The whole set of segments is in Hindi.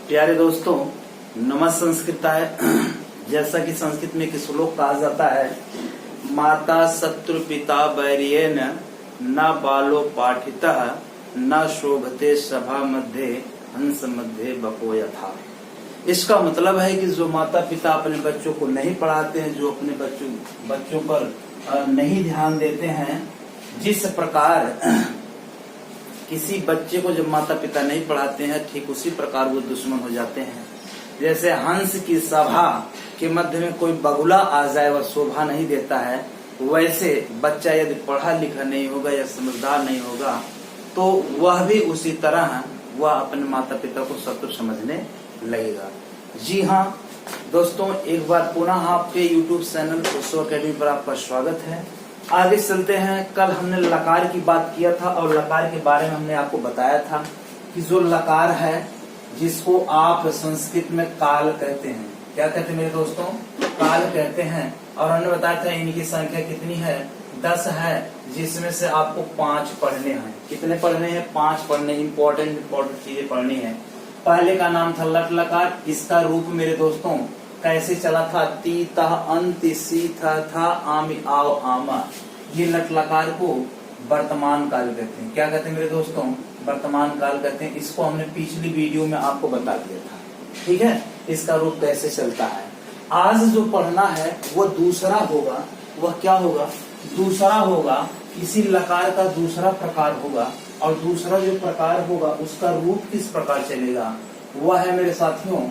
प्यारे दोस्तों, नमः संस्कृताय। जैसा कि संस्कृत में एक श्लोक कहा जाता है, माता शत्रु पिता वैर्येन न बालो पाठितः न शोभते सभा मध्य हंस मध्य बको यथा। इसका मतलब है कि जो माता पिता अपने बच्चों को नहीं पढ़ाते हैं, जो अपने बच्चों पर नहीं ध्यान देते हैं, जिस प्रकार किसी बच्चे को जब माता पिता नहीं पढ़ाते हैं, ठीक उसी प्रकार वो दुश्मन हो जाते हैं। जैसे हंस की सभा के मध्य में कोई बगुला आ जाए, वह शोभा नहीं देता है, वैसे बच्चा यदि पढ़ा लिखा नहीं होगा या समझदार नहीं होगा तो वह भी उसी तरह वह अपने माता पिता को शत्रु समझने लगेगा। जी हाँ दोस्तों, एक बार पुनः आपके YouTube चैनल ओशो अकेडमी पर आपका स्वागत है। आगे चलते हैं। कल हमने लकार की बात किया था और लकार के बारे में हमने आपको बताया था कि जो लकार है, जिसको आप संस्कृत में काल कहते हैं, क्या कहते हैं मेरे दोस्तों? काल कहते हैं। और हमने बताया था इनकी संख्या कितनी है? 10 है, जिसमें से आपको 5 पढ़ने हैं। कितने पढ़ने हैं? 5 पढ़ने। इंपॉर्टेंट चीजें पढ़नी है। पहले का नाम था लट लकार। इसका रूप मेरे दोस्तों कैसे चला था? ती तह अंत सी था आमी आओ आमा। ये लट लकार को वर्तमान काल कहते हैं। क्या कहते हैं मेरे दोस्तों? वर्तमान काल कहते हैं। इसको हमने पिछली वीडियो में आपको बता दिया था, ठीक है, इसका रूप कैसे चलता है। आज जो पढ़ना है वो दूसरा होगा। वह क्या होगा? दूसरा होगा। इसी लकार का दूसरा प्रकार होगा, और दूसरा जो प्रकार होगा उसका रूप किस प्रकार चलेगा? वह है मेरे साथियों,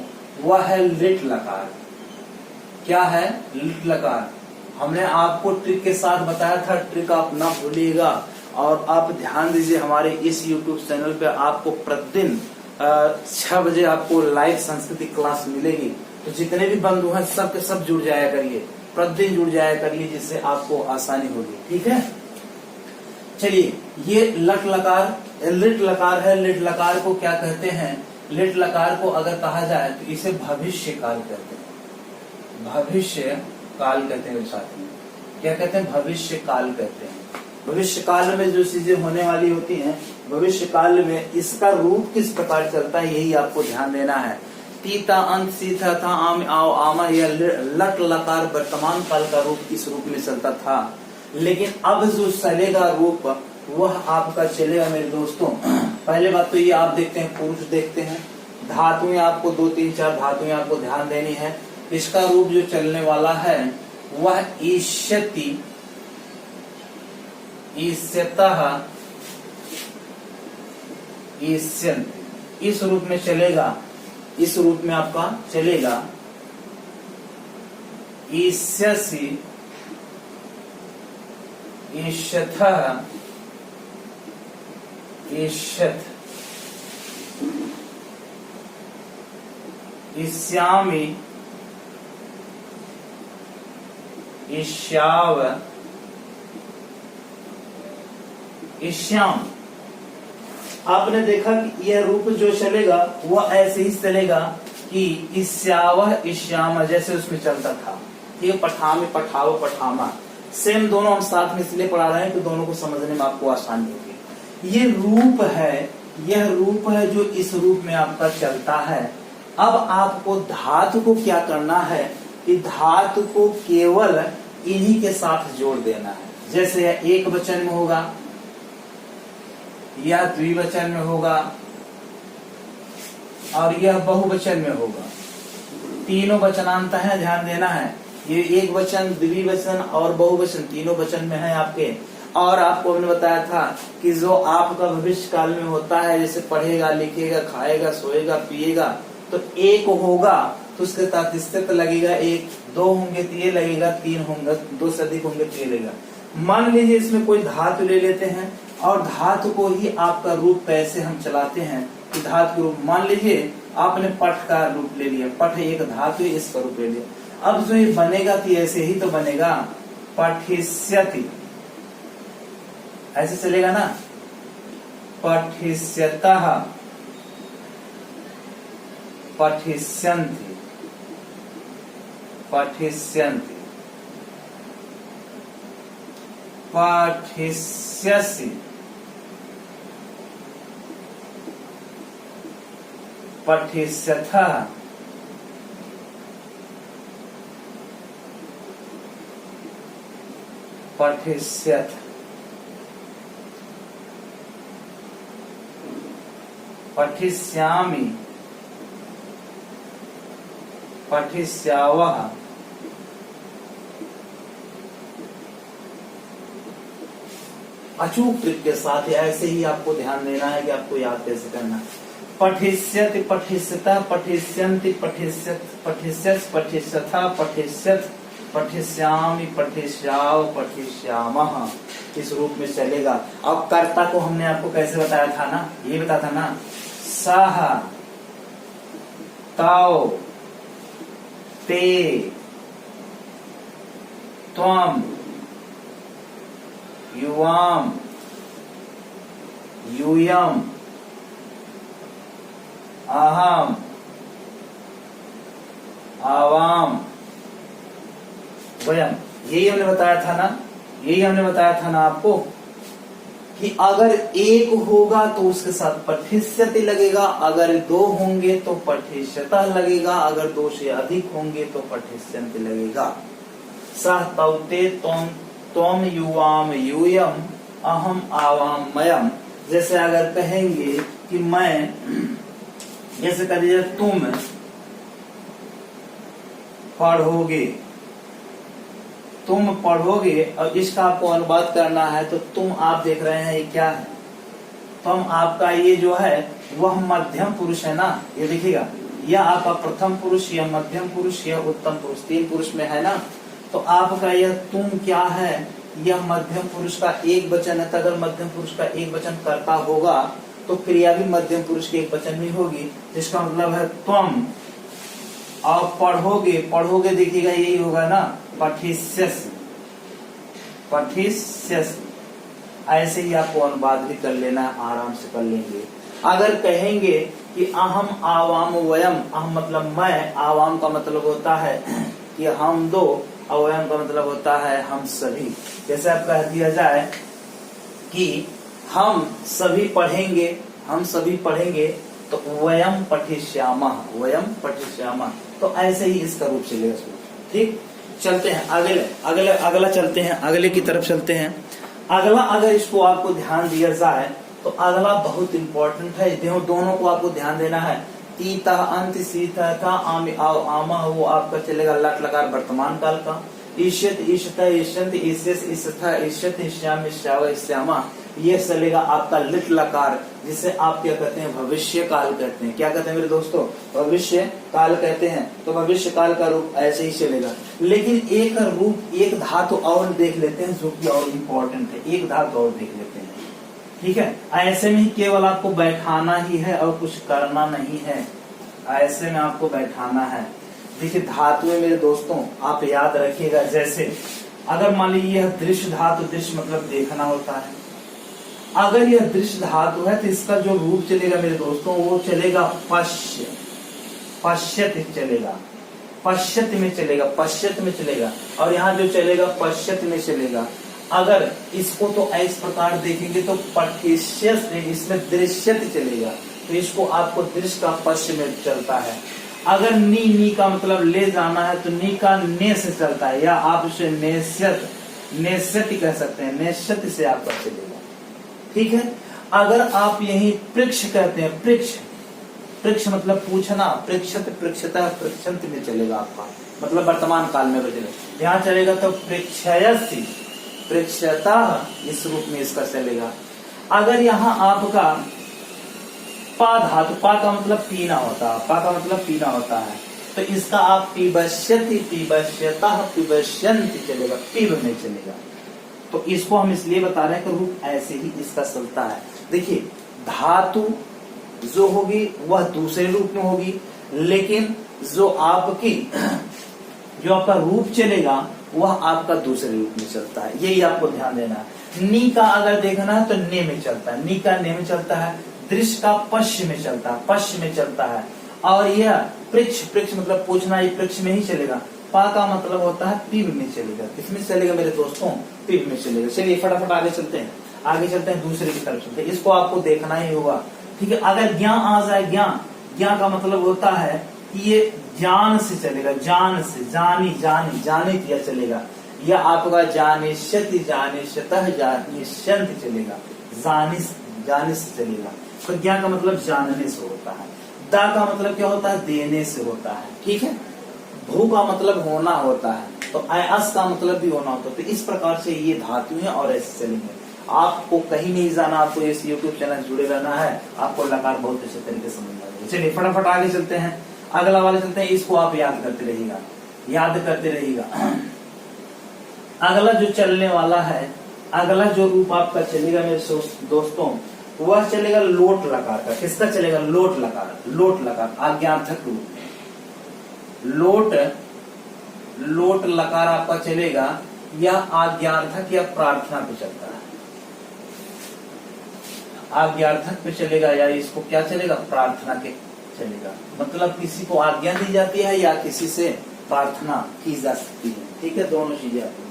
वह है लिट लकार। क्या है? लिट लकार। हमने आपको ट्रिक के साथ बताया था, ट्रिक आप ना भूलिएगा। और आप ध्यान दीजिए, हमारे इस YouTube चैनल पे आपको प्रतिदिन 6 बजे आपको लाइव संस्कृत क्लास मिलेगी। तो जितने भी बंधु हैं सब के सब जुड़ जाया करिए, प्रतिदिन जुड़ जाया करिए, जिससे आपको आसानी होगी, ठीक है। चलिए, ये लट लकार लिट लकार है। लिट लकार को क्या कहते हैं? लिट लकार को अगर कहा जाए तो इसे भविष्य काल कहते हैं। भविष्य काल कहते हैं साथ में। क्या कहते हैं? भविष्य काल कहते हैं। भविष्य काल में जो चीजें होने वाली होती हैं, भविष्य काल में इसका रूप किस प्रकार चलता है, यही आपको ध्यान देना है। तीता अंत सीता था आम आओ आमा। यह लट लकार वर्तमान काल का रूप इस रूप में चलता था। लेकिन अब जो चलेगा रूप वह आपका चलेगा मेरे दोस्तों। पहले बात तो ये आप देखते हैं, पुरुष देखते हैं। धातुएं आपको 2 3 4 धातुएं आपको ध्यान देनी है। इसका रूप जो चलने वाला है वह ईष्यति, ईष्यतः, ईष्यन्ति, इस रूप में चलेगा। इस रूप में आपका चलेगा। ईष्यसि, ईष्यथः, ईष्यथ, ईष्यामि, ईष्याव, ईष्याम। आपने देखा कि यह रूप जो चलेगा वह ऐसे ही चलेगा कि ईष्यावः ईष्याम, जैसे उसमें चलता था। ये पठामी पठाव पठामा, सेम दोनों हम साथ में इसलिए पढ़ा रहे हैं कि दोनों को समझने में आपको आसानी होगी। ये रूप है, यह रूप है जो इस रूप में आपका चलता है। अब आपको धातु को क्या करना है कि धातु को केवल इन्हीं के साथ जोड़ देना है। जैसे यह एक वचन में होगा, यह द्विवचन में होगा, और यह बहुवचन में होगा। तीनों वचनांत है, ध्यान देना है। ये एक वचन, द्विवचन और बहुवचन तीनों वचन में है आपके। और आपको हमने बताया था कि जो आपका भविष्य काल में होता है, जैसे पढ़ेगा, लिखेगा, खाएगा, सोएगा, पिएगा, तो एक होगा तो उसके साथ स्थित लगेगा 1, 2 होंगे तो ये लगेगा, 3 होंगे, 2 से अधिक होंगे तो ये लगेगा। मान लीजिए इसमें कोई धातु ले लेते हैं और धातु को ही आपका रूप कैसे हम चलाते हैं कि धातु रूप, मान लीजिए आपने पठ का रूप ले लिया, पठ एक धातु है, इसका रूप ले लिया। अब जो ये बनेगा तो ऐसे ही तो बनेगा, पठिष्यति, ऐसे चलेगा ना, पठिष्यतः, पठिष्यन्ति, पठिष्यन्ति, पठिष्यसि, पठिष्यथः पठिष्यथ, पठिष्यामि पठिष्यावः, अचूक ट्रिक के साथ ऐसे ही आपको ध्यान देना है कि आपको याद कैसे करना है। पठिष्यति पठिष्यतः पठिष्यन्ति पठिष्यत पठिष्यत् पठिष्यथा पठिष्यत् पठिष्यामि पठिष्याव पठिष्यामः, इस रूप में चलेगा। अब कर्ता को हमने आपको कैसे बताया था ना, ये बताया था ना, सह तौ ते त्वम युवाम यूयम अहम आवाम वयम, यही हमने बताया था ना, यही हमने बताया था ना आपको कि अगर एक होगा तो उसके साथ पठिष्यति लगेगा, अगर दो होंगे तो पठिष्यतः लगेगा, अगर दो से अधिक होंगे तो पठिष्यन्ति लगेगा। सह तौ ते त्वम युवाम यूयम अहम आवाम मयम, जैसे अगर कहेंगे कि मैं, जैसे कह दीजिए तुम पढ़ोगे, तुम पढ़ोगे, और इसका आपको अनुवाद करना है तो तुम आप देख रहे हैं ये क्या है, तुम आपका ये जो है वह मध्यम पुरुष है ना, ये देखिएगा, यह आपका प्रथम पुरुष, यह मध्यम पुरुष, यह उत्तम पुरुष, तीन पुरुष में है ना, तो आपका यह तुम क्या है, यह मध्यम पुरुष का एक वचन है। तो अगर मध्यम पुरुष का एक वचन कर्ता होगा तो क्रिया भी मध्यम पुरुष के एक वचन में होगी, जिसका मतलब है तुम, और पढ़ोगे, पढ़ोगे देखिएगा यही होगा ना, पठिष्यसि पठिष्यसि, ऐसे ही आपको अनुवाद भी कर लेना है, आराम से कर लेंगे। अगर कहेंगे कि अहम आवाम वयम, अहम मतलब मैं, आवाम का मतलब होता है कि हम दो, और वयम का मतलब होता है हम सभी। जैसे आप कह दिया जाए कि हम सभी पढ़ेंगे, हम सभी पढ़ेंगे, तो वयम पठिष्यामः, वयम पठिष्यामः, तो ऐसे ही इसका रूप चलेगा। ठीक, चलते हैं अगला चलते हैं, अगले की तरफ चलते हैं। अगला अगर इसको आपको ध्यान दिया जाए तो अगला बहुत इंपॉर्टेंट है, दोनों को आपको ध्यान देना है। तीता अंत सीता था आमी आओ आमा, वो आपका चलेगा लट लकार वर्तमान काल का। ईश्यत ईशता ईश्यंत ईश्यस ईशथा ईश्यत ईश्याम ईश्याव ईश्यामा, ये चलेगा आपका लिट लकार, जिसे आप क्या कहते हैं, भविष्य काल कहते हैं। क्या कहते हैं मेरे दोस्तों, भविष्य काल कहते हैं। तो भविष्य काल का रूप ऐसे ही चलेगा। लेकिन एक रूप, एक धातु और देख लेते हैं जो कि और इम्पोर्टेंट है, एक धातु और देख लेते हैं। ठीक है, ऐसे में ही केवल आपको बैठाना ही है और कुछ करना नहीं है, ऐसे में आपको बैठाना है। देखिए धातु में मेरे दोस्तों आप याद रखिएगा, जैसे अगर मान लीजिए यह दृश्य धातु, दृश्य मतलब देखना होता है, अगर यह दृश्य धातु है तो इसका जो रूप चलेगा मेरे दोस्तों वो चलेगा पश्य, पश्यति चलेगा, पश्यति में चलेगा, पश्यति में चलेगा, और यहाँ जो चलेगा पश्यति में चलेगा। अगर इसको तो इस प्रकार देखेंगे तो पठिष्यति, इसमें दृश्यति चलेगा, तो इसको आपको दृश्य का पश्य में चलता है। अगर नी का मतलब ले जाना है तो नी का ने से चलता है, या आप उसे नेष्यत, नेष्यति कह सकते हैं, नेष्यति से आपका चलेगा। ठीक है, अगर आप यही पृक्ष कहते हैं, पृक्ष, पृक्ष मतलब पूछना, पृक्षत पृक्षता पृक्षंत में चलेगा आपका, मतलब वर्तमान काल में बचेगा। यहाँ चलेगा तो पृक्षयसि पृक्षता, इस रूप में इसका चलेगा। अगर यहाँ आपका पा धातु, पा का मतलब पीना होता है, पा का मतलब पीना होता है, तो इसका आप पिबश्यति पिबश्यता पिबश्यन्ति चलेगा, पिब में चलेगा। तो इसको हम इसलिए बता रहे हैं कि रूप ऐसे ही इसका चलता है। देखिए धातु जो होगी वह दूसरे रूप में होगी, लेकिन जो आपका रूप चलेगा वह आपका दूसरे रूप में चलता है, यही आपको ध्यान देना है। नी का अगर देखना है तो ने में चलता है, नी का ने में चलता है, दृश्य का पश्य में चलता है, पश्य में चलता है, और यह पृक्ष, पृक्ष मतलब पूछना, ये पृक्ष में ही चलेगा। पा का मतलब होता है पीब में चलेगा, किसमें चलेगा मेरे दोस्तों, पीब में चलेगा। चलिए फटाफट आगे चलते हैं, आगे चलते हैं, दूसरे की तरफ चलते हैं, इसको आपको देखना ही होगा। ठीक है, अगर ज्ञा आ जाए, ज्ञा, ज्ञा का मतलब होता है कि ये ज्ञान से चलेगा, जान से, जानी जानी जाने किया चलेगा। यह आपका जानिष्यति जानिष्यतः जानिष्यन्ति चलेगा, जानी जाने से चलेगा। तो ज्ञा का मतलब जानने से होता है। दा का मतलब क्या होता है? देने से होता है। ठीक है। भू का मतलब होना होता है, तो अस का मतलब भी होना होता है। तो इस प्रकार से ये धातु है और ऐसे चलेंगे। आपको कहीं नहीं जाना, आपको इस YouTube चैनल जुड़े रहना है, आपको लकार बहुत अच्छे तरीके से समझ में आएगा। चलिए फटाफट आगे चलते हैं, अगला वाले चलते हैं। इसको आप याद करते रहिएगा, याद करते रहिएगा। अगला जो चलने वाला है, अगला जो रूप आपका चलेगा मेरे दोस्तों, वह चलेगा लोट लकार का। किसका चलेगा? लोट लकार। लोट लकार आज्ञार्थक रूप में। लोट लकार आपका चलेगा, यह आज्ञार्थक या प्रार्थना पे चलता है। आज्ञार्थक पे चलेगा या इसको क्या चलेगा? प्रार्थना के चलेगा। मतलब किसी को आज्ञा दी जाती है या किसी से प्रार्थना की जा सकती है। ठीक है, दोनों चीजें आती हैं।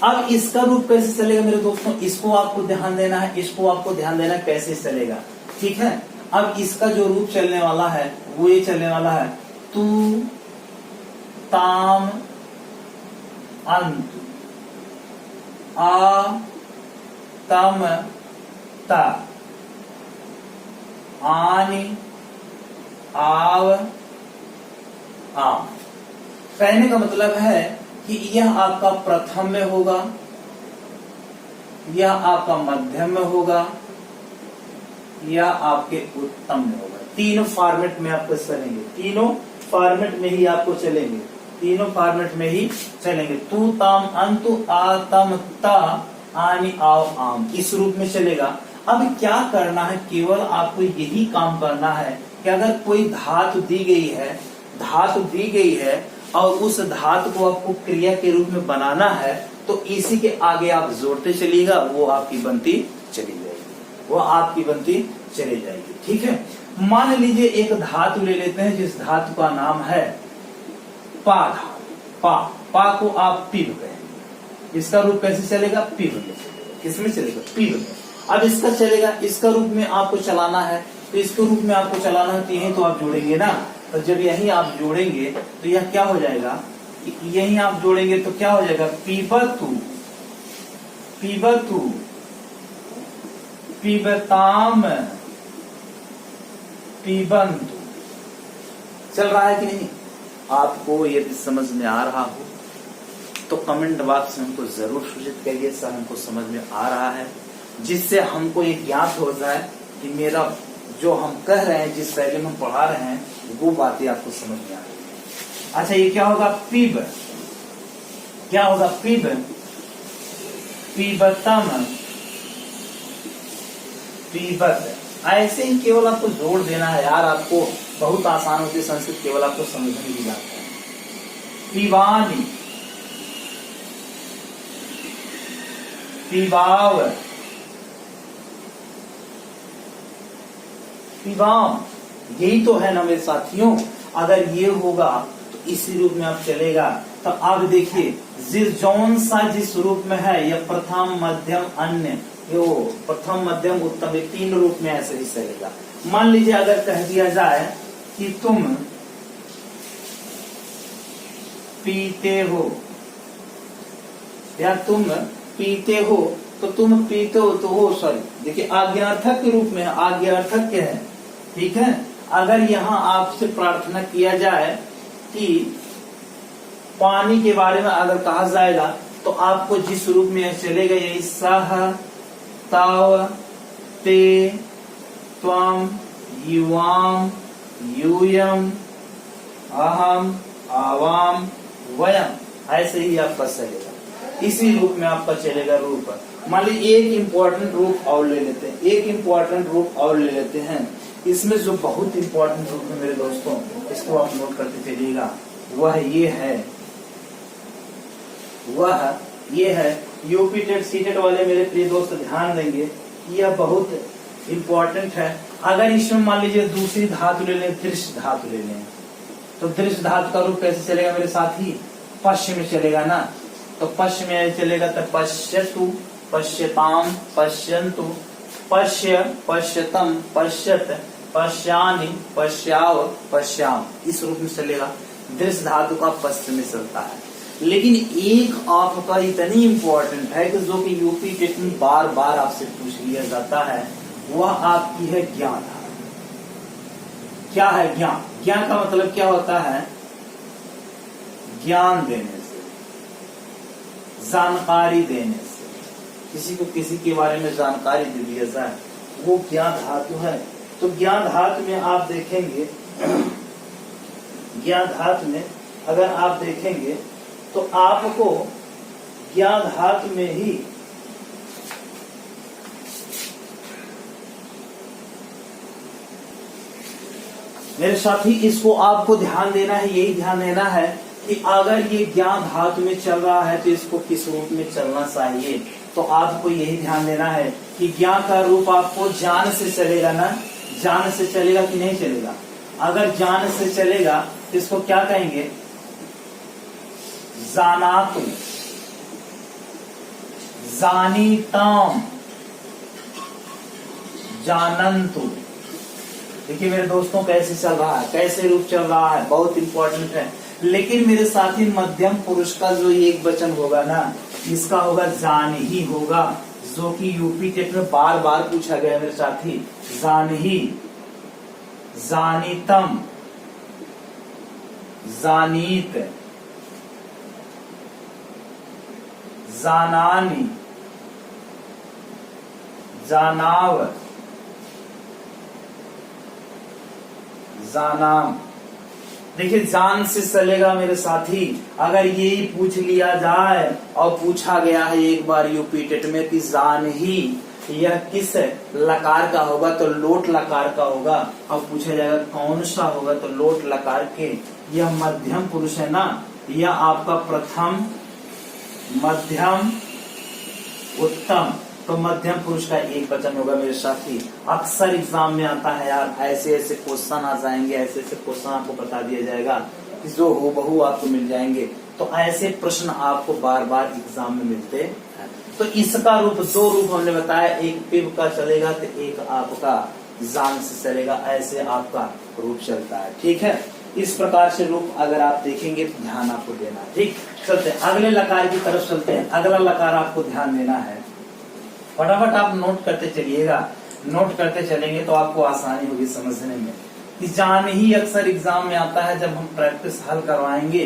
अब इसका रूप कैसे चलेगा मेरे दोस्तों? इसको आपको ध्यान देना है, इसको आपको ध्यान देना है कैसे चलेगा। ठीक है। अब इसका जो रूप चलने वाला है वो ये चलने वाला है, तू ताम अंत आ तम ता आनी आव आम। कहने का मतलब है कि यह आपका प्रथम में होगा, यह आपका मध्यम में होगा, या आपके उत्तम में होगा। तीनों फॉर्मेट में आपको चलेंगे, तीनों फॉर्मेट में ही आपको चलेंगे, तीनों फॉर्मेट में ही चलेंगे। तू ताम अंतु आ तम ता आनी आव आम, इस रूप में चलेगा। अब क्या करना है? केवल आपको यही काम करना है कि अगर कोई धातु दी गई है, धातु दी गई है और उस धातु को आपको क्रिया के रूप में बनाना है, तो इसी के आगे आप जोड़ते चलिएगा, वो आपकी बनती चली जाएगी, वो आपकी बनती चली जाएगी। ठीक है। मान लीजिए एक धातु ले लेते हैं जिस धातु का नाम है पा धातु। पा को आप पिब कहेंगे। इसका रूप कैसे चलेगा? पिब में। किसमें चलेगा? पिब में। अब इसका चलेगा, इसका रूप में आपको चलाना है, तो इसके रूप में आपको चलाना है, तो यही तो आप जोड़ेंगे ना। तो जब यही आप जोड़ेंगे तो यह क्या हो जाएगा? यही आप जोड़ेंगे तो क्या हो जाएगा? पीबतु पीबतु पीबताम पीबंतु। चल रहा है कि नहीं? आपको यदि समझ में आ रहा हो तो कमेंट बॉक्स में हमको जरूर सूचित करिए, सर हमको समझ में आ रहा है, जिससे हमको ये ज्ञात हो जाए कि मेरा जो हम कह रहे हैं, जिस शैली में हम पढ़ा रहे हैं, वो बातें आपको समझ में आ रही है। अच्छा, ये क्या होगा? पीब। क्या होगा? पीब पीबतम पीबत। ऐसे ही केवल आपको जोड़ देना है यार, आपको बहुत आसान होती है संस्कृत, केवल आपको समझने की बात है। पीवानी पीवाव पीवाम, यही तो है ना मेरे साथियों। अगर ये होगा तो इसी रूप में आप चलेगा। तो अब देखिए जौन सा जिस रूप में है, यह प्रथम मध्यम अन्य, यो प्रथम मध्यम उत्तम, ये तीन रूप में ऐसे ही चलेगा। मान लीजिए अगर कह दिया जाए कि तुम पीते हो या तुम पीते हो, तो तुम पीते हो तो वो सॉरी देखिए आज्ञार्थक के रूप में, आज्ञार्थक के है। ठीक है। अगर यहाँ आपसे प्रार्थना किया जाए कि पानी के बारे में अगर कहा जाएगा, तो आपको जिस रूप में चलेगा यही सह तव ते त्वम युवाम यूयम अहम आवाम वयम, ऐसे ही आपका चलेगा। इसी रूप में आपका चलेगा रूप। मान लीजिए एक इम्पोर्टेंट रूप और ले लेते हैं, एक इम्पोर्टेंट रूप और ले लेते हैं। इसमें जो बहुत इम्पोर्टेंट रूप है मेरे दोस्तों, इसको आप नोट करते चलिएगा, वह ये है, वह ये है। यूपी टेट सीटेट वाले मेरे प्रिय दोस्त ध्यान देंगे, यह बहुत इम्पोर्टेंट है। अगर इसमें मान लीजिए दूसरी धातु ले लें, दृश्य धातु ले लें, तो दृश्य धातु का रूप कैसे चलेगा मेरे साथी? पश्य में चलेगा ना। तो पश्य में चलेगा तो पश्यतु पश्यताम पश्यन्तु पश्य, पश्यतम, पश्यत, पश्यानि, पश्याव, पश्याम, इस रूप में चलेगा। दृश्य धातु का पश्च में चलता है। लेकिन एक आपका इतनी इंपॉर्टेंट है कि जो कि यूपी टेट में बार बार आपसे पूछ लिया जाता है, वह आपकी है ज्ञान धातु। क्या है ज्ञान? ज्ञान का मतलब क्या होता है? ज्ञान देने से, जानकारी देने से, किसी को किसी के बारे में जानकारी दे दिया जाए, वो ज्ञान धातु है। तो ज्ञान धातु में आप देखेंगे, ज्ञान धातु में अगर आप देखेंगे तो आपको ज्ञान धातु में ही मेरे साथी इसको आपको ध्यान देना है, यही ध्यान देना है कि अगर ये ज्ञान धातु में चल रहा है तो इसको किस रूप में चलना चाहिए। तो आपको यही ध्यान देना है कि ज्ञान का रूप आपको जान से चलेगा ना, जान से चलेगा कि नहीं चलेगा? अगर जान से चलेगा तो इसको क्या कहेंगे? जानातु, जानीताम, जानंतु। देखिए मेरे दोस्तों कैसे चल रहा है, कैसे रूप चल रहा है, बहुत इंपॉर्टेंट है। लेकिन मेरे साथी मध्यम पुरुष का जो एक वचन होगा ना, इसका होगा जान ही होगा, जो कि यूपी टेट में बार बार पूछा गया मेरे साथी। जान ही, जानीतम, जानीत, जानानी, जानाव, जानाम। देखिए जान से चलेगा मेरे साथी। अगर यही पूछ लिया जाए और पूछा गया है एक बार यूपी टेट में कि जान ही यह किस लकार का होगा, तो लोट लकार का होगा। अब पूछा जाएगा कौन सा होगा, तो लोट लकार के। यह मध्यम पुरुष है ना, यह आपका प्रथम, मध्यम, उत्तम, तो मध्यम पुरुष का एक वचन होगा मेरे साथी। अक्सर एग्जाम में आता है यार, ऐसे ऐसे क्वेश्चन आ जाएंगे, ऐसे ऐसे क्वेश्चन आपको बता दिया जाएगा कि जो हूबहू आपको मिल जाएंगे। तो ऐसे प्रश्न आपको बार बार एग्जाम में मिलते हैं। तो इसका रूप, दो रूप हमने बताया, एक पिब का चलेगा तो एक आपका जान से चलेगा, ऐसे आपका रूप चलता है। ठीक है, इस प्रकार से रूप अगर आप देखेंगे तो ध्यान आपको देना है। ठीक, चलते हैं अगले लकार की तरफ चलते हैं। अगला लकार आपको ध्यान देना है, फटाफट आप नोट करते चलिएगा। नोट करते चलेंगे तो आपको आसानी होगी समझने में। कि जान ही अक्सर एग्जाम में आता है, जब हम प्रैक्टिस हल करवाएंगे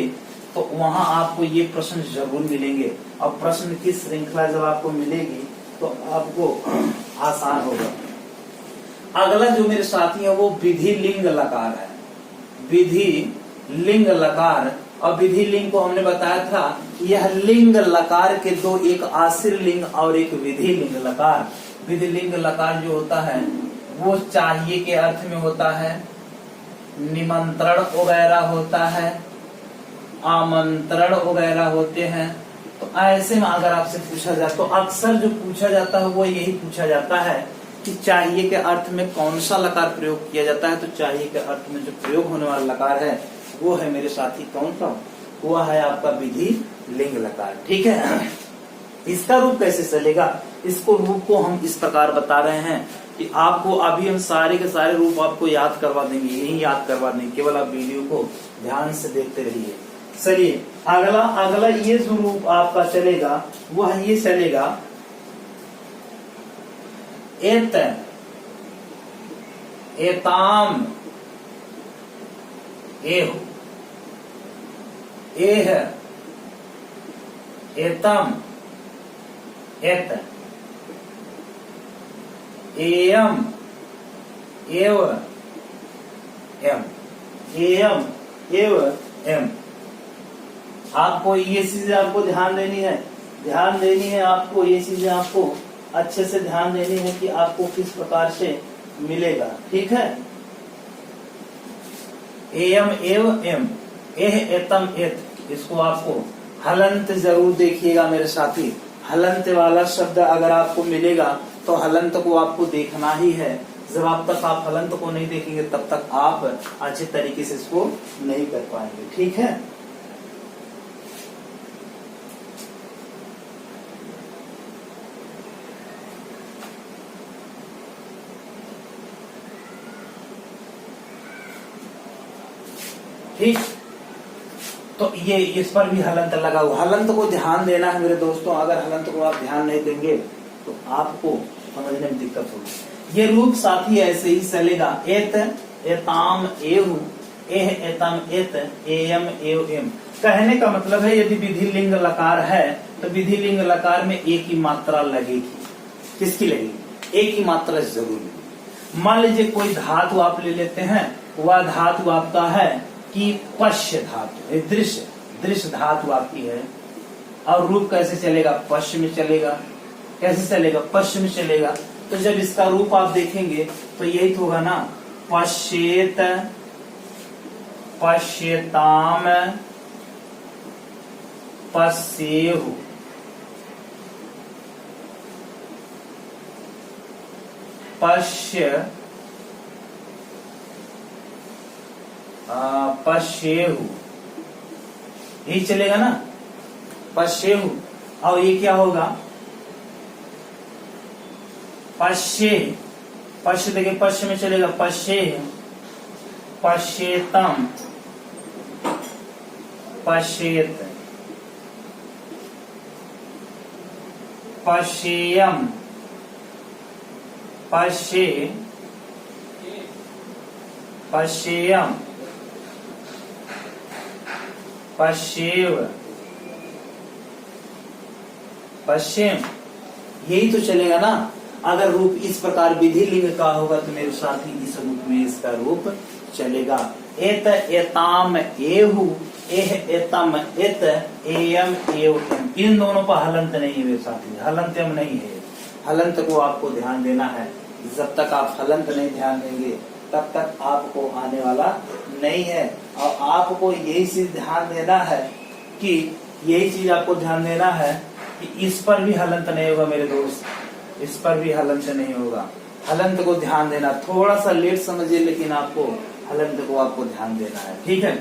तो वहां आपको ये प्रश्न जरूर मिलेंगे। और प्रश्न की श्रृंखला जब आपको मिलेगी तो आपको आसान होगा। अगला जो मेरे साथी है वो विधि लिंग लकार है। विधि लिंग लकार, और विधि लिंग को हमने बताया था, यह लिंग लकार के दो, एक आश्रित लिंग और एक विधि लिंग लकार। विधि लिंग लकार जो होता है वो चाहिए के अर्थ में होता है, निमंत्रण वगैरह होता है, आमंत्रण वगैरह होते हैं। तो ऐसे में अगर आपसे पूछा जाए तो अक्सर जो पूछा जाता है वो यही पूछा जाता है कि चाहिए के अर्थ में कौन सा लकार प्रयोग किया जाता है। तो चाहिए के अर्थ में जो प्रयोग होने वाला लकार है वो है मेरे साथी कौन सा? वो है आपका विधि लिंग लकार। ठीक है, इसका रूप कैसे चलेगा? इसको रूप को हम इस प्रकार बता रहे हैं कि आपको अभी हम सारे के सारे रूप आपको याद करवा देंगे, यही याद करवा देंगे, केवल आप वीडियो को ध्यान से देखते रहिए। चलिए अगला ये जो रूप आपका चलेगा वह ये चलेगा एत, एताम, एह, एह, एतम, एत, एयम, एव, एम, एयम, एव, एम। आपको ये चीजें आपको ध्यान देनी है आपको ये चीजें आपको अच्छे से ध्यान देनी है कि आपको किस प्रकार से मिलेगा। ठीक है, एयम, एव, एम, एह, एतम, एत, इसको आपको हलंत जरूर देखिएगा मेरे साथी। हलंत वाला शब्द अगर आपको मिलेगा तो हलंत को आपको देखना ही है। जब आप तक आप हलंत को नहीं देखेंगे तब तक आप अच्छे तरीके से इसको नहीं कर पाएंगे। ठीक है, ठीक। तो ये इस पर भी हलंत लगा हुआ, हलंत को ध्यान देना है मेरे दोस्तों। अगर हलंत को आप ध्यान नहीं देंगे तो आपको समझने में दिक्कत होगी। ये रूप साथी ऐसे ही चलेगा, एत एताम एहु, एह एतम एत, एयम एव एम। कहने का मतलब है यदि विधि लिंग लकार है तो विधि लिंग लकार में एक ही मात्रा लगेगी। किसकी लगेगी? एक ही मात्रा जरूर लगेगी। मान लीजिए कोई धातु आप ले लेते हैं, वह धातु आपका है कि पश्य धातु, दृश्य धातु आपकी है, और रूप कैसे चलेगा? पश्य में चलेगा। कैसे चलेगा? पश्य में चलेगा। तो जब इसका रूप आप देखेंगे तो यही तो होगा ना, पश्येत, पश्यताम, पश्येहु। पश्येहु यही चलेगा ना, पश्येहु। और ये क्या होगा? पश्ये, पश्य देखिए पश्य में चलेगा, पश्ये, पश्येतम, पश्येत, पश्येयम, पश्ये, पश्येयम, पश्येव, पश्चिम। यही तो चलेगा ना। अगर रूप इस प्रकार विधि लिंग का होगा तो मेरे साथ ही इस रूप में इसका रूप चलेगा। एत एताम एहु, एह एतम एत, एयम एव एम। इन दोनों पर हलंत नहीं है मेरे साथी, हलंतम नहीं है। हलंत को आपको ध्यान देना है। जब तक आप हलंत नहीं ध्यान देंगे तब तक आपको आने वाला नहीं है। और आपको यही चीज ध्यान देना है कि यही चीज आपको ध्यान देना है कि इस पर भी हलंत नहीं होगा मेरे दोस्त, इस पर भी हलंत नहीं होगा। हलंत को ध्यान देना, थोड़ा सा लेट समझिए लेकिन आपको हलंत को आपको ध्यान देना है। ठीक है।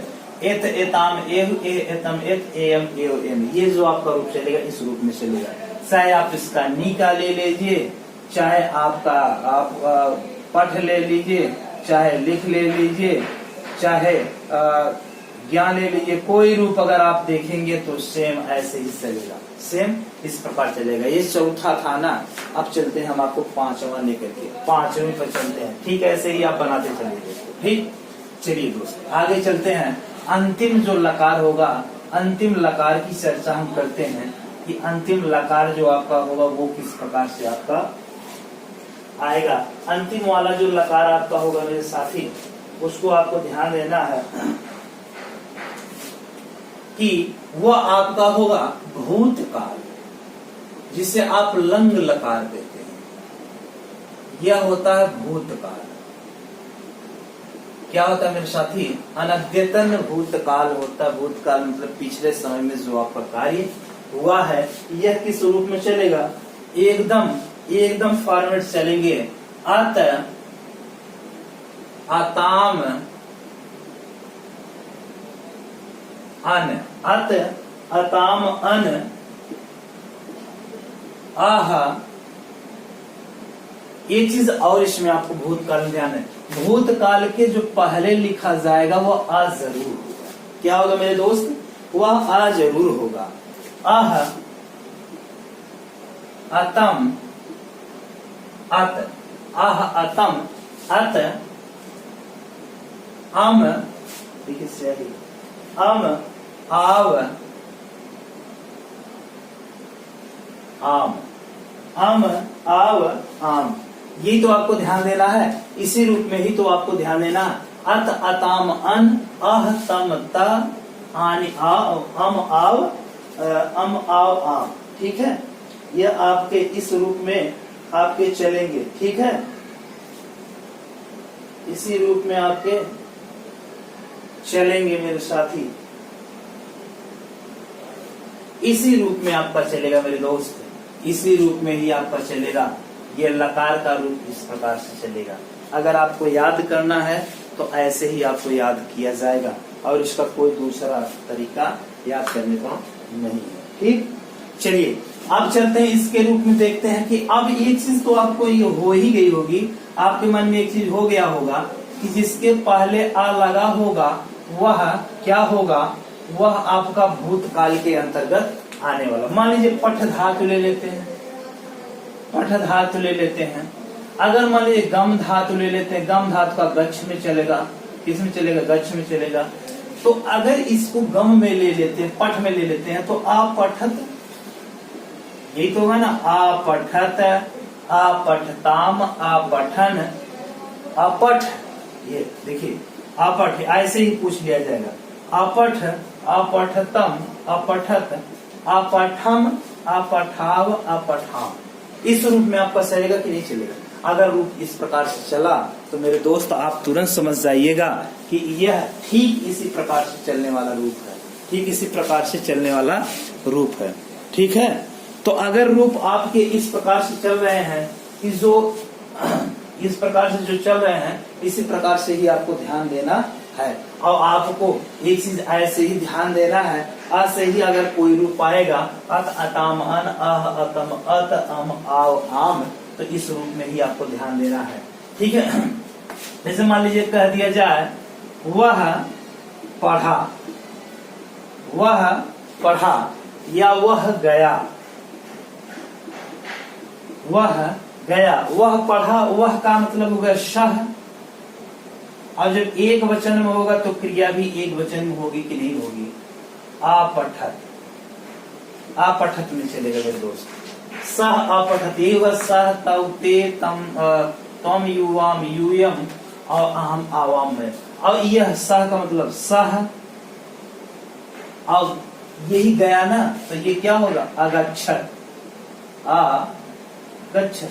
एत एताम एहु, एह एतम एत, एयम एव एम। ये जो आपका रूप चलेगा इस रूप में चलेगा। चाहे आप इसका नीका ले लीजिए, चाहे आपका आप पठ ले लीजिए, चाहे लिख ले लीजिए, चाहे ज्ञान ले लीजिए, कोई रूप अगर आप देखेंगे तो सेम ऐसे ही चलेगा, सेम इस प्रकार चलेगा। ये चौथा था ना। अब चलते हैं हम आपको पांचवा लेकर के, पांचवें पर चलते हैं। ठीक, ऐसे ही आप बनाते चलिए। ठीक, चलिए दोस्त आगे चलते हैं। अंतिम जो लकार होगा, अंतिम लकार की चर्चा हम करते हैं कि अंतिम लकार जो आपका होगा वो किस प्रकार से आपका आएगा। अंतिम वाला जो लकार आपका होगा मेरे साथी, उसको आपको ध्यान देना है कि वह आपका होगा भूतकाल, जिसे आप लंग लकार देते हैं। यह होता है भूतकाल। क्या होता है मेरे साथी? अनद्यतन भूतकाल होता है। भूतकाल मतलब पिछले समय में जो आपका कार्य हुआ है। यह किस रूप में चलेगा? एकदम फॉर्मेट चलेंगे। अत, अताम, अन, अत, अताम, अन, आह। एक चीज और इसमें आपको भूतकाल में ध्यान है, भूतकाल के जो पहले लिखा जाएगा वो आ जरूर होगा। क्या होगा मेरे दोस्त? वह आ जरूर होगा। आह, अतम, अत, आह, अतम, अत, अम, देखिए सही, अम, आव, आम, अम, आव, आम। यही तो आपको ध्यान देना है। इसी रूप में ही तो आपको ध्यान देना। अत, अताम, अन, अह, तम, त, आनि, आव, अम, आव, अम, आव, आम। ठीक है, यह आपके इस रूप में आपके चलेंगे। ठीक है, इसी रूप में आपके चलेंगे मेरे साथी, इसी रूप में आपका चलेगा मेरे दोस्त, इसी रूप में ही आपका चलेगा। ये लकार का रूप इस प्रकार से चलेगा। अगर आपको याद करना है तो ऐसे ही आपको याद किया जाएगा और इसका कोई दूसरा तरीका याद करने का नहीं है। ठीक, चलिए अब चलते हैं इसके रूप में, देखते हैं कि अब एक चीज तो आपको ये हो ही गई होगी, आपके मन में एक चीज हो गया होगा कि जिसके पहले आ लगा होगा वह क्या होगा, वह आपका भूतकाल के अंतर्गत आने वाला। मान लीजिए पठ धातु ले लेते हैं, पठ धातु ले लेते हैं। अगर मान लीजिए गम धातु ले लेते हैं, गम धातु का गच्छ में चलेगा, किस में चलेगा, गच्छ में चलेगा। तो अगर इसको गम में ले लेते हैं, पठ में ले लेते हैं, तो आपठत, यही तो होगा ना, आपठत, आपठताम, आपठन, अपठ। ये देखिए अपठ ऐसे ही पूछ लिया जाएगा, अपठ, अपठतम, अपठत, अपठम, अपठाव, अपठाम। इस रूप में आपका चलेगा कि नहीं चलेगा? अगर रूप इस प्रकार से चला तो मेरे दोस्त आप तुरंत समझ जाइएगा कि यह ठीक इसी प्रकार से चलने वाला रूप है, ठीक इसी प्रकार से चलने वाला रूप है। ठीक है, तो अगर रूप आपके इस प्रकार से चल रहे हैं, इस प्रकार से जो चल रहे हैं, इसी प्रकार से ही आपको ध्यान देना है। और आपको एक चीज ऐसे ही ध्यान देना है, अ से ही अगर कोई रूप आएगा, अत, अताम, अन, अह, अतम, अत, अम, आव, आम, तो इस रूप में ही आपको ध्यान देना है। ठीक है, जैसे मान लीजिए कह दिया जाए वह पढ़ा, वह पढ़ा, या वह गया, वह गया, वह पढ़ा, वह का मतलब होगा शह। और जब एक वचन में होगा तो क्रिया भी एक वचन में होगी कि नहीं होगी? आपठत, आपठत में चलेगा मेरे दोस्त। सह अपठत, सह तव ते तम तम युवाम यूयम और अहम आवाम में। और यह सह का मतलब सह, और यही गया ना, तो ये क्या होगा? अगच्छत, गच्छत।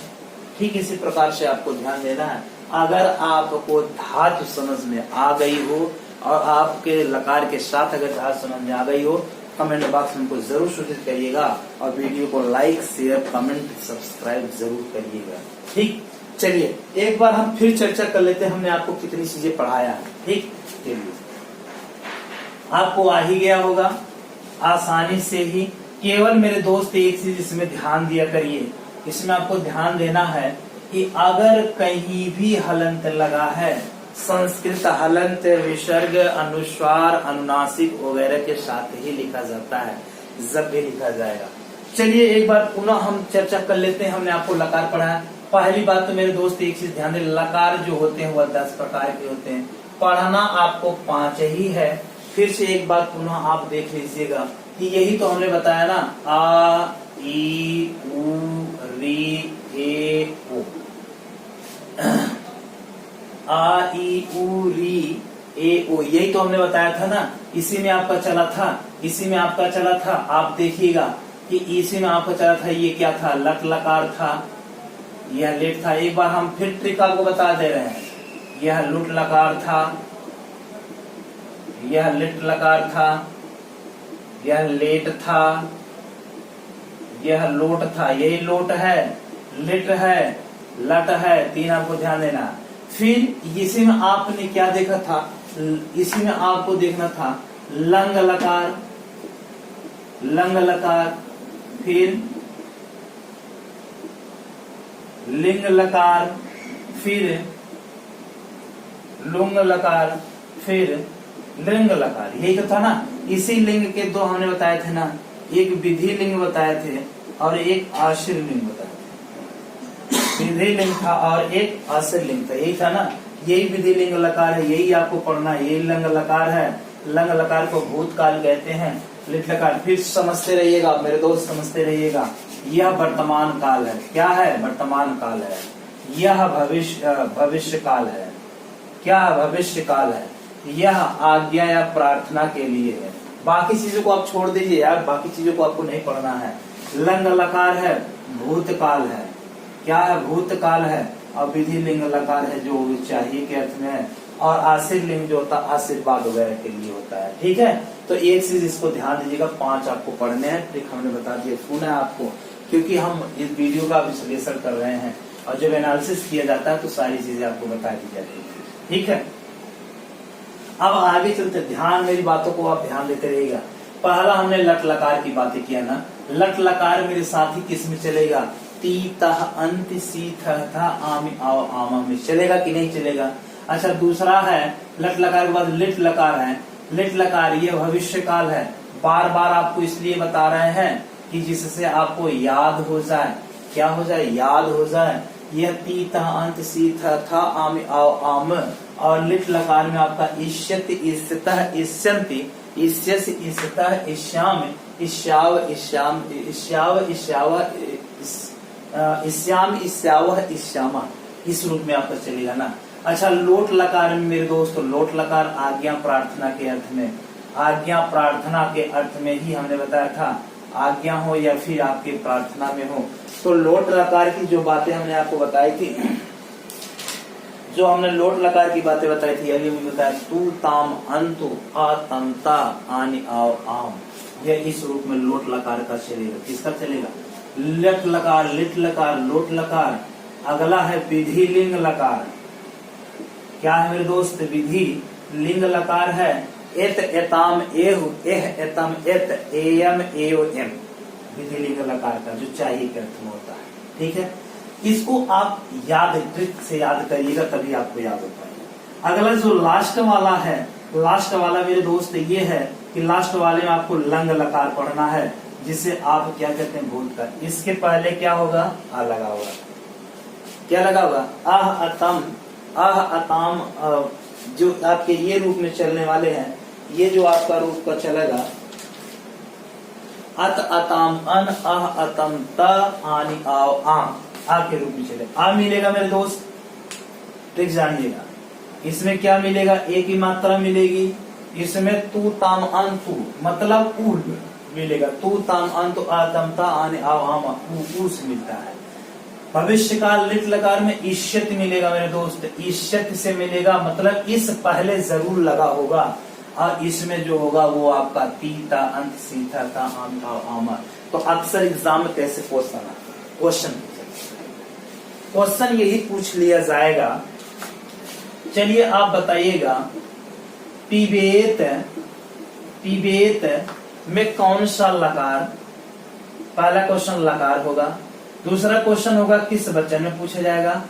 ठीक इसी प्रकार से आपको ध्यान देना है। अगर आपको धातु समझ में आ गई हो और आपके लकार के साथ अगर धातु समझ में आ गई हो, कमेंट बॉक्स में हमको जरूर सूचित करिएगा और वीडियो को लाइक, शेयर, कमेंट, सब्सक्राइब जरूर करिएगा। ठीक, चलिए एक बार हम फिर चर्चा कर लेते हैं, हमने आपको कितनी चीजें पढ़ाया है। ठीक, चलिए आपको आ ही गया होगा आसानी से ही। केवल मेरे दोस्त एक चीज इसमें ध्यान दिया करिए, इसमें आपको ध्यान देना है कि अगर कहीं भी हलंत लगा है, संस्कृत हलंत विसर्ग, अनुस्वार, अनुनासिक वगैरह के साथ ही लिखा जाता है, जब भी लिखा जाएगा। चलिए एक बार पुनः हम चर्चा कर लेते हैं। हमने आपको लकार पढ़ा। पहली बात तो मेरे दोस्त एक चीज ध्यान दें, लकार जो होते हैं वह 10 प्रकार के होते हैं, पढ़ना आपको 5 ही है। फिर से एक बात पुनः आप देख लीजिएगा कि यही तो हमने बताया ना, आ, ई, उ, री, ए, ओ। आ, ई, उ, री, ए, ओ, यही तो हमने बताया था ना। इसी में आपका चला था, इसी में आपका चला था। आप देखिएगा कि इसी में आपका चला था, ये क्या था? लट लकार था, यह लेट था। एक बार हम फिर ट्रिक आपको बता दे रहे हैं, यह लुट लकार था, यह लिट लकार था, यह लेट था, यह लोट था। यही लोट है, लिट है, लट है, 3 आपको ध्यान देना। फिर इसी में आपने क्या देखा था? इसी में आपको देखना था लंग लकार, लंग लकार, फिर लिंग लकार, फिर लुंग लकार, फिर लिंग लकार। यही तो था ना। इसी लिंग के 2 हमने बताए थे ना, एक विधि लिंग बताए थे और एक आश्रय लिंग बताए थे। विधि लिंग था और एक आश्रय लिंग था, यही था ना। यही विधि लिंग लकार है, यही आपको पढ़ना है। यही लंग लकार है, लंग लकार को भूतकाल कहते हैं। लिट लकार फिर समझते रहिएगा मेरे दोस्त, समझते रहिएगा। यह वर्तमान काल है। क्या है? वर्तमान काल है। यह भविष्य काल है। क्या? भविष्य काल है। यह आज्ञा या प्रार्थना के लिए है। बाकी चीजों को आप छोड़ दीजिए यार, बाकी चीजों को आपको नहीं पढ़ना है। लंग लकार है, भूतकाल है। क्या है? भूतकाल है। और विधि लिंग लकार है जो चाहिए के अर्थ में है। और आशीर् लिंग जो होता है आशीर्वाद वगैरह के लिए होता है। ठीक है, तो एक चीज इसको ध्यान दीजिएगा, 5 आपको पढ़ने हैं। ट्रिक हमने बता दिया, सुना है आपको, क्योंकि हम इस वीडियो का विश्लेषण कर रहे हैं और जब एनालिसिस किया जाता है तो सारी चीजें आपको बता दी जाती है। ठीक है, अब आगे चलते, ध्यान, मेरी बातों को आप ध्यान देते रहिएगा। पहला हमने लट लकार की बातें किया ना। लट लकार मेरे साथ ही किस में चलेगा? ती, तह, अंत, सी, थ, था, आमी, आव, आमा में चलेगा कि नहीं चलेगा? अच्छा, दूसरा है लट लकार के बाद लिट लकार है। लिट लकार ये भविष्य काल है, बार बार आपको इसलिए बता रहे हैं कि जिससे आपको याद हो जाए। क्या हो जाए? याद हो जाए। यह ती ता अंत सी था आम आओ आम, और लिट लकार में आपका इष्यति इष्यतः इष्यन्ति इष्यस इष्यतः इष्याम इष्याव इष्याम इष्याव इष्याव इष्याम इष्यावह इष्यामा, इस रूप में आपका चलेगा ना। अच्छा, लोट लकार में मेरे दोस्तों, लोट लकार आज्ञा प्रार्थना के अर्थ में, आज्ञा प्रार्थना के अर्थ में ही हमने बताया था, आज्ञा हो या फिर आपके प्रार्थना में हो। तो लोट लकार की जो बातें हमने आपको बताई थी, जो हमने लोट लकार की बातें बताई थी, अभी भी बताया तू ताम अंतु आतमता आनि आओ आम, यह इस रूप में लोट लकार का चलेगा। किसका चलेगा? लट लकार, लिट लकार, लोट लकार। अगला है विधि लिंग लकार। क्या है मेरे दोस्त? विधि लिंग लकार है। एत एताम एहु एह एतम एत एयम एओ एम, विधि लिंग लकार का जो चाहिए के अर्थ में होता है। ठीक है, इसको आप याद ट्रिक से याद करिएगा, तभी आपको याद हो पाएगा। अगला जो लास्ट वाला है, लास्ट वाला मेरे दोस्त ये है कि लास्ट वाले में आपको लंग लकार पढ़ना है, जिसे आप क्या कहते हैं? भूलकर। इसके पहले क्या होगा? आ लगा होगा। क्या लगा होगा? आह अतम, आह अताम, जो आपके ये रूप में चलने वाले हैं, ये जो आपका रूप का चलेगा, अत अताम अन आह अतम त आनि आओ आम, आ के रूप में चलेगा। आ मिलेगा मेरे दोस्त, ठीक जानिएगा। इसमें क्या मिलेगा? एक ही मात्रा मिलेगी। इसमें तू ताम अन तू मतलब ऊ मिलेगा, तू ताम अन तो आतम ता आनि आओ आम, ऊ से मिलता है। भविष्य काल लिट लकार में ईष्यत मिलेगा मेरे दोस्त, ईष्यत से मिलेगा, मतलब इस पहले जरूर लगा होगा, और इसमें जो होगा वो आपका तीता अंत सीता था आम था आमा। तो अक्सर एग्जाम में कैसे क्वेश्चन यही पूछ लिया जाएगा। चलिए आप बताइएगा, पिबेत में कौन सा लकार? पहला क्वेश्चन लकार होगा, दूसरा क्वेश्चन होगा किस वचन में पूछा जाएगा,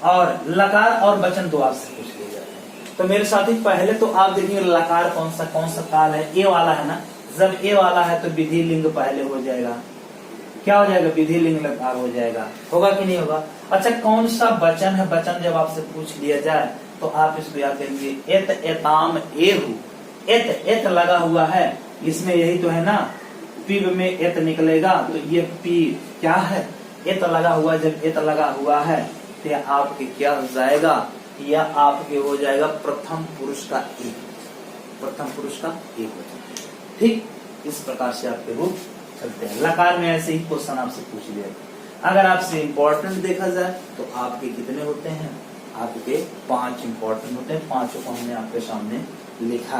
और लकार और वचन दो आपसे पूछ लिया जाता है। तो मेरे साथी पहले तो आप देखिए लकार कौन सा काल है? ए वाला है ना। जब ए वाला है तो विधि लिंग पहले हो जाएगा। क्या हो जाएगा? विधि लिंग लकार हो जाएगा। होगा कि नहीं होगा? अच्छा, कौन सा वचन है? वचन जब आपसे पूछ लिया जाए तो आप इसको याद करेंगे, एत एताम एहु, एत लगा हुआ है, इसमें यही तो है ना, पीब में एत निकलेगा, तो ये पी क्या है? एत लगा हुआ। जब एत लगा हुआ है तो आपके क्या हो जाएगा? यह आपके हो जाएगा प्रथम पुरुष का एक, प्रथम पुरुष का एक वचन। ठीक, इस प्रकार से आपके रूप चलते हैं। लकार में ऐसे ही क्वेश्चन आपसे पूछ लिया। अगर आपसे इम्पोर्टेंट देखा जाए तो आपके कितने होते हैं? आपके 5 इम्पोर्टेंट होते हैं, 5 को हमने आपके सामने लिखा।